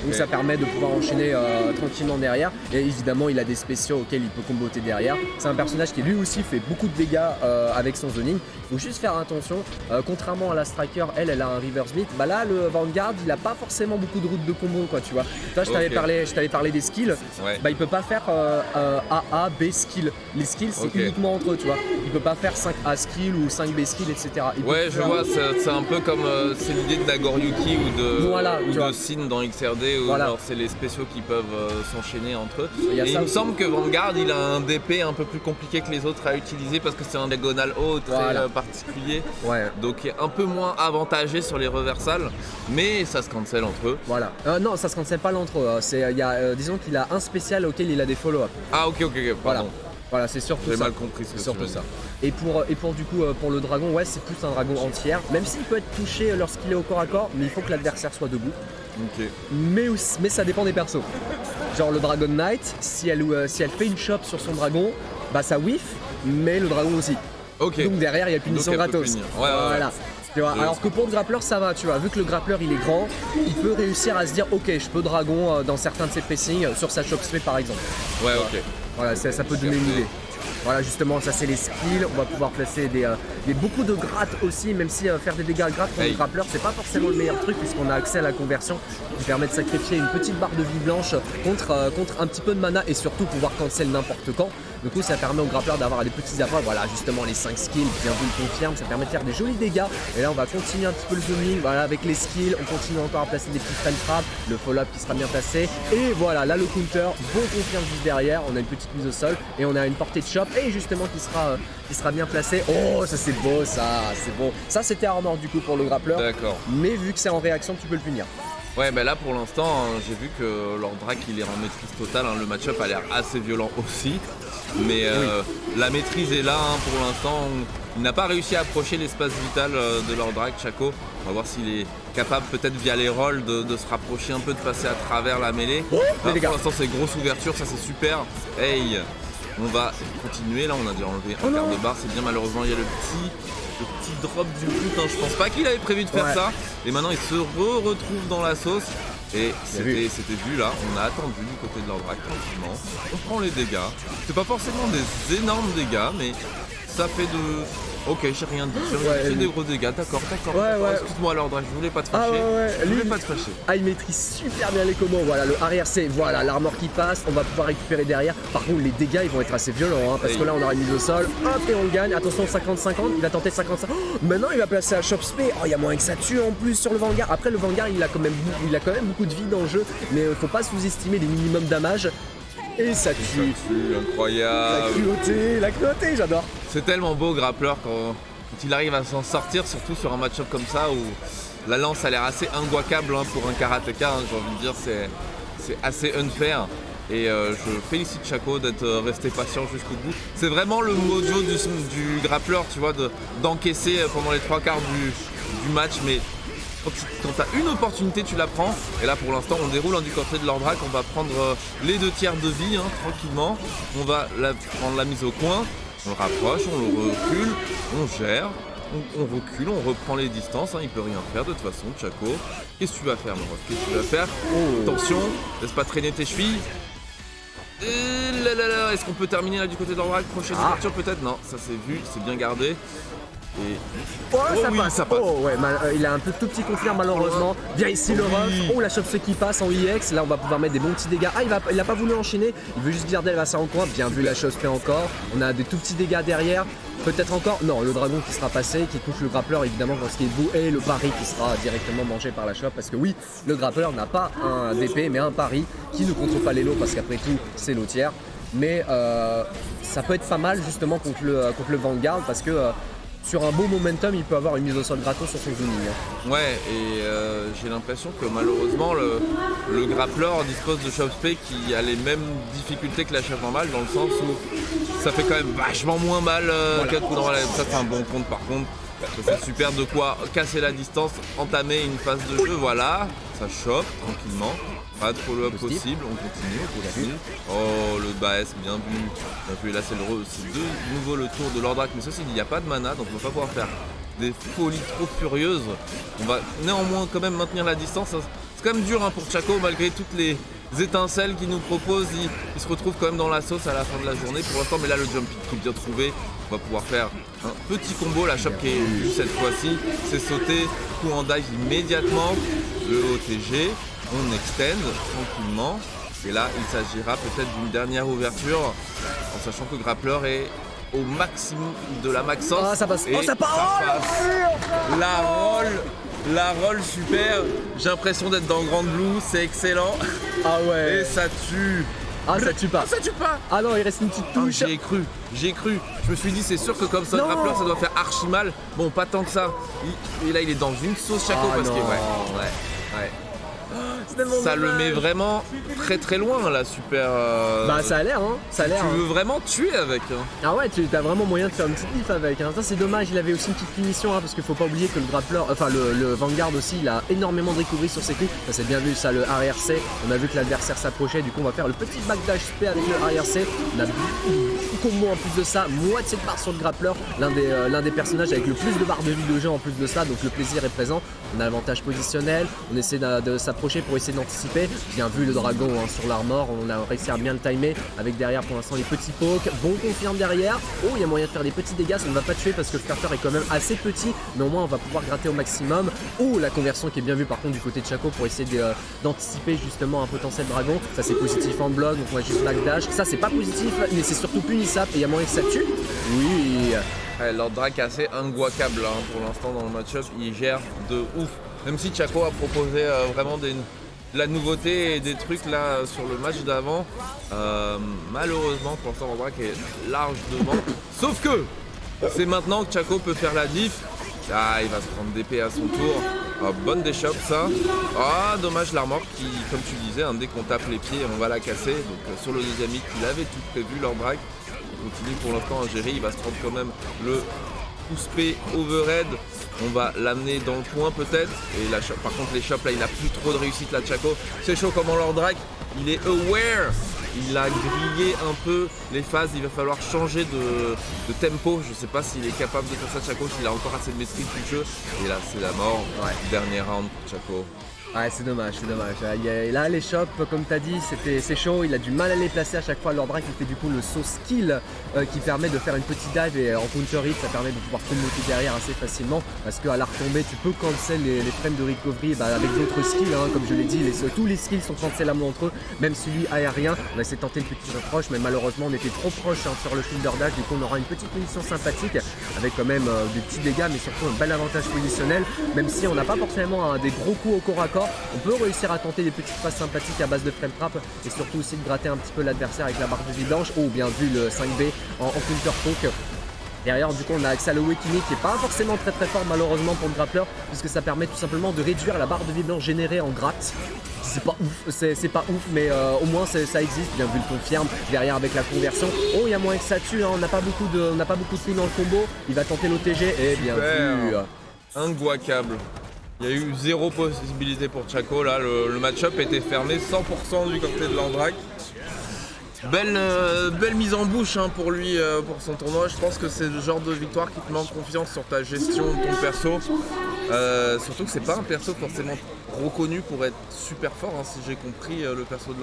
donc ça permet de pouvoir enchaîner tranquillement derrière. Et évidemment, il a des spéciaux auxquels il peut comboter derrière. C'est un personnage qui lui aussi fait beaucoup de dégâts avec son zoning. Il faut juste faire attention, contrairement à la Striker, elle a un reverse beat. Bah là, le Vanguard, il a pas forcément beaucoup de routes de combo, quoi, tu vois. Toi, je t'avais parlé des skills. Ouais. Bah, il peut pas faire AA, B skill. Les skills, c'est uniquement entre eux, tu vois. Il peut pas faire 5 A skill ou 5 B skill, etc. Ouais, je vois, c'est un peu comme c'est l'idée de Nagoryuki ou de Sin dans XRD, où c'est les spéciaux qui peuvent s'enchaîner entre eux. Et il me semble que Vanguard, il a un DP un peu plus compliqué que les autres à utiliser parce que c'est un diagonal haut très particulier. Ouais. Donc il est un peu moins avantagé sur les reversals, mais ça se cancel entre eux. Voilà. Non, ça se cancel pas entre eux. Disons qu'il a un spécial auquel il a des follow-up. Ah ok, pardon. Voilà, c'est surtout ça. J'ai mal compris ce que surtout ça. Et pour du coup, pour le dragon, ouais, c'est plus un dragon entière. Même s'il peut être touché lorsqu'il est au corps à corps, mais il faut que l'adversaire soit debout. Ok. Mais ça dépend des persos. Genre le Dragon Knight, si elle fait une chop sur son dragon, bah ça whiff, mais le dragon aussi. Ok. Donc derrière, il y a punition gratos. Voilà. Tu vois, alors que pour le grappleur ça va, tu vois, vu que le grappleur il est grand, il peut réussir à se dire ok, je peux dragon dans certains de ses pacings sur sa chop spé par exemple. Ouais, ok. Voilà, ça peut donner une idée. Voilà, justement, ça c'est les skills. On va pouvoir placer beaucoup de grattes aussi, même si faire des dégâts grattes pour le grappleur, c'est pas forcément le meilleur truc, puisqu'on a accès à la conversion qui permet de sacrifier une petite barre de vie blanche contre un petit peu de mana et surtout pouvoir cancel n'importe quand. Du coup, ça permet au grappleur d'avoir des petits apports. Voilà, justement, les 5 skills, bien vu le confirme, ça permet de faire des jolis dégâts. Et là, on va continuer un petit peu le zooming. Voilà, avec les skills, on continue encore à placer des petits frame traps, le follow-up qui sera bien placé. Et voilà, là, le counter, bon confirme juste derrière. On a une petite mise au sol et on a une portée de chop et justement qui sera bien placé. Oh, ça c'est beau, ça, c'est beau. Ça, c'était armor du coup pour le grappleur. D'accord. Mais vu que c'est en réaction, tu peux le punir. Ouais, bah là pour l'instant, j'ai vu que leur Drac il est en maîtrise totale, le match-up a l'air assez violent aussi. Mais la maîtrise est là pour l'instant. Il n'a pas réussi à approcher l'espace vital de leur Drac, Chaco. On va voir s'il est capable peut-être via les rolls de se rapprocher un peu, de passer à travers la mêlée. Pour l'instant c'est grosse ouverture, ça c'est super. Hey, on va continuer, là on a déjà enlevé un quart de barre, c'est bien, malheureusement il y a le petit drop du bout, je pense pas qu'il avait prévu de faire ça. Et maintenant il se retrouve dans la sauce. Et c'était vu là, on a attendu du côté de leur Drac tranquillement. On prend les dégâts. C'est pas forcément des énormes dégâts, mais ça fait de... Ok, j'ai rien dit, j'ai des gros dégâts, d'accord. Excuse-moi leur Drac, je voulais pas te fâcher. Je voulais pas te fâcher. Ah, il maîtrise super bien les combos. Voilà, le arrière c'est voilà l'armor qui passe, on va pouvoir récupérer derrière. Par contre, les dégâts ils vont être assez violents parce que là on aura une mise au sol, hop et on gagne. Attention, 50-50, il va tenter 55. Maintenant il va placer la chop spé. Oh, il y a moyen que ça tue en plus sur le Vanguard. Après, le Vanguard il a quand même beaucoup de vie dans le jeu, mais faut pas sous-estimer les minimums damage. Et ça tue. Incroyable. La cruauté, j'adore. C'est tellement beau grappleur quand il arrive à s'en sortir, surtout sur un match-up comme ça où la lance a l'air assez inguaquable pour un karatéka, j'ai envie de dire, c'est assez unfair. Et je félicite Chaco d'être resté patient jusqu'au bout. C'est vraiment le mojo du grappleur, tu vois, d'encaisser pendant les 3 quarts du match, mais quand tu as une opportunité, tu la prends. Et là, pour l'instant, on déroule du côté de leur Drac. On va prendre les 2 tiers de vie, tranquillement. On va prendre la mise au coin. On le rapproche, on le recule, on gère. On recule, on reprend les distances. Il peut rien faire de toute façon, Chaco. Qu'est-ce que tu vas faire, mon ref? Qu'est-ce que tu vas faire? Attention, laisse pas traîner tes chevilles. Est-ce qu'on peut terminer là du côté de leur Drac? Prochaine ouverture peut-être? Non, ça c'est vu, c'est bien gardé. Ça passe. Il a un tout petit confirme malheureusement. Viens ici le ref. La chop qui passe en IX. Là on va pouvoir mettre des bons petits dégâts. Il a pas voulu enchaîner. Il veut juste garder ça en coin. Bien vu la chop encore. On a des tout petits dégâts derrière. Peut-être encore. Non, le dragon qui sera passé, qui touche le grappleur évidemment quand ce qui est debout. Et le pari qui sera directement mangé par la chop. Parce que oui, le grappleur n'a pas un DP mais un pari qui ne contrôle pas les lots. Parce qu'après tout, c'est lotière. Mais ça peut être pas mal justement contre le Vanguard. Parce que sur un beau momentum, il peut avoir une mise au sol gratos sur son zooming. Ouais, et j'ai l'impression que malheureusement le grappleur dispose de chop spé qui a les mêmes difficultés que la chop normale, dans le sens où ça fait quand même vachement moins mal qu'un coup dans la... Ça c'est un bon compte par contre. C'est super, de quoi casser la distance, entamer une phase de jeu, voilà, ça chope tranquillement. Pas de follow-up possible, on continue. Oh, le Baes, bien vu. Là, c'est de nouveau le tour de leur Drac, mais ceci, il n'y a pas de mana, donc on ne va pas pouvoir faire des folies trop furieuses. On va néanmoins quand même maintenir la distance. c'est quand même dur hein, pour Chaco, malgré toutes les étincelles qu'il nous propose, il se retrouve quand même dans la sauce à la fin de la journée pour l'instant, mais là le jump kick bien trouvé, on va pouvoir faire un petit combo, la chope qui est vue cette fois-ci, c'est sauter, coup en dive immédiatement, le OTG, on extend tranquillement, et là il s'agira peut-être d'une dernière ouverture, en sachant que Grappler est au maximum de la maxence. Ah, ça passe. Et ça passe. La roll super. J'ai l'impression d'être dans Grand Blue, c'est excellent. Ah ouais. Et ça tue. Ah, ça tue pas. Ça tue pas. Ah non, il reste une petite touche. J'ai cru. Je me suis dit, c'est sûr que comme ça, Grappler, ça doit faire archi mal. Bon, pas tant que ça. Et là, il est dans une sauce Chaco parce que ouais. Ça le met vraiment très très loin là, super. Bah ça a l'air hein, ça a l'air. Tu veux vraiment tuer avec. Ah ouais, tu as vraiment moyen de faire une petite diff avec. Ça c'est dommage, il avait aussi une petite punition parce qu'il faut pas oublier que le Grappler, enfin le Vanguard aussi, il a énormément de recovery sur ses coups. Ça c'est bien vu ça, le arrière-C. On a vu que l'adversaire s'approchait, du coup on va faire le petit backdash SP avec le arrière-C. On a beaucoup moins en plus de ça, moitié de barre sur le Grappler, l'un des personnages avec le plus de barres de vie de jeu en plus de ça, donc le plaisir est présent. On a l'avantage positionnel, on essaie de s'approcher pour essayer d'anticiper. Bien vu le dragon sur l'armor, on a réussi à bien le timer avec derrière pour l'instant les petits pokes. Bon confirme derrière. Oh, il y a moyen de faire des petits dégâts, ça ne va pas tuer parce que le starter est quand même assez petit, mais au moins on va pouvoir gratter au maximum. Oh, la conversion qui est bien vue par contre du côté de Chaco pour essayer d'anticiper justement un potentiel dragon. Ça c'est positif en bloc, donc on va juste backdash. Ça c'est pas positif, mais c'est surtout punissable et il y a moyen que ça tue. Oui. Ouais, leur drac est assez inguacable hein, pour l'instant dans le match-up, il gère de ouf. Même si Chaco a proposé vraiment de la nouveauté et des trucs là sur le match d'avant, malheureusement pour l'instant leur drac est large devant. Sauf que c'est maintenant que Chaco peut faire la diff. Ah, il va se prendre d'épée à son tour. Ah, bonne déchoppe ça. Ah, dommage l'armor qui, comme tu disais, hein, dès qu'on tape les pieds, on va la casser. Donc sur le deuxième hit, il avait tout prévu leur drac. Il continue pour l'instant à gérer, il va se prendre quand même le pouce P overhead. On va l'amener dans le point peut-être. Et la par contre les chops là, il a plus trop de réussite là Chaco. C'est chaud comment leur drac, il est aware. Il a grillé un peu les phases, il va falloir changer de tempo. Je sais pas s'il est capable de faire ça Chaco, s'il a encore assez de maîtrise du jeu. Et là c'est la mort, dernier round pour Chaco. Ouais, c'est dommage, c'est dommage. Là, les shops, comme tu as dit, c'est chaud. Il a du mal à les placer à chaque fois. Leur drac, il fait du coup le saut skill qui permet de faire une petite dive et en counter hit, ça permet de pouvoir comboter derrière assez facilement. Parce qu'à la retombée, tu peux cancel les frames de recovery avec d'autres skills. Comme je l'ai dit, tous les skills sont cancelables entre eux, même celui aérien. On a essayé de tenter le petit reproche, mais malheureusement, on était trop proche sur le shoulder dash. Du coup, on aura une petite punition sympathique avec quand même des petits dégâts, mais surtout un bel avantage positionnel. Même si on n'a pas forcément des gros coups au corps à corps, on peut réussir à tenter des petites phases sympathiques à base de frame trap et surtout aussi de gratter un petit peu l'adversaire avec la barre de vie blanche. Oh, bien vu le 5B en counter poke. Derrière, du coup, on a accès à l'Awakening qui n'est pas forcément très fort malheureusement pour le Grappler, puisque ça permet tout simplement de réduire la barre de vie blanche générée en gratte. C'est pas ouf, c'est pas ouf, mais au moins ça existe, bien vu le confirme. Derrière avec la conversion, oh il y a moins que ça tue, hein. On n'a pas beaucoup de coups dans le combo. Il va tenter l'OTG et bien vu. Inguacable. Il y a eu zéro possibilité pour Chaco là, le match-up était fermé 100% du côté de l'Andrac. Belle mise en bouche hein, pour lui, pour son tournoi. Je pense que c'est le genre de victoire qui te met en confiance sur ta gestion de ton perso. Surtout que c'est pas un perso forcément reconnu pour être super fort, hein, si j'ai compris le perso de